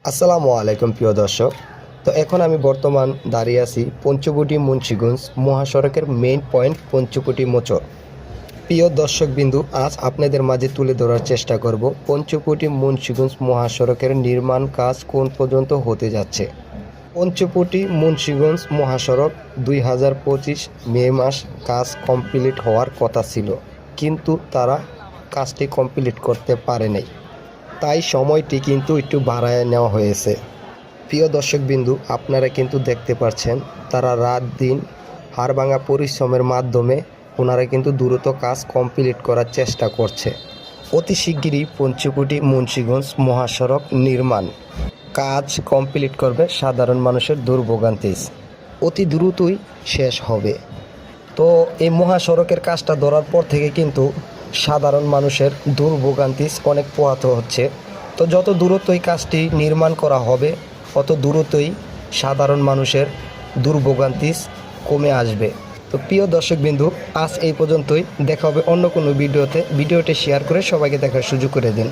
আসসালামু আলাইকুম প্রিয় দর্শক। তো এখন আমি বর্তমান দাঁড়িয়ে আছি পঞ্চবটি মুন্সিগঞ্জ মহাসড়কের মেইন পয়েন্ট পঞ্চবটি মোচর। প্রিয় দর্শকবিন্দু, আজ আপনাদের মাঝে তুলে ধরার চেষ্টা করব পঞ্চবটি মুন্সিগঞ্জ মহাসড়কের নির্মাণ কাজ কোন পর্যন্ত হতে যাচ্ছে। পঞ্চবটি মুন্সিগঞ্জ মহাসড়ক 2025 মে মাস কাজ কমপ্লিট হওয়ার কথা ছিল, কিন্তু তারা কাজটি কমপ্লিট করতে পারে নাই, তাই সময়টি কিন্তু একটু বাড়ায় নেওয়া হয়েছে। প্রিয় দর্শকবিন্দু, আপনারা কিন্তু দেখতে পাচ্ছেন তারা রাত দিন হাড়ভাঙা পরিশ্রমের মাধ্যমে ওনারা কিন্তু দ্রুত কাজ কমপ্লিট করার চেষ্টা করছে। অতি শিগগিরই পঞ্চবটি মুন্সিগঞ্জ মহাসড়ক নির্মাণ কাজ কমপ্লিট করবে, সাধারণ মানুষের দুর্ভোগান্তি অতি দ্রুতই শেষ হবে। তো এই মহাসড়কের কাজটা ধরার পর থেকে কিন্তু সাধারণ মানুষের দুর্ভোগান্তি অনেক পোহাতে হচ্ছে। তো যত দ্রুতই কাজটি নির্মাণ করা হবে তত দ্রুতই সাধারণ মানুষের দুর্ভোগান্তি কমে আসবে। তো প্রিয় দর্শকবিন্দু, আজ এই পর্যন্তই। দেখা হবে অন্য কোনো ভিডিওতে। ভিডিওটি শেয়ার করে সবাইকে দেখার সুযোগ করে দিন।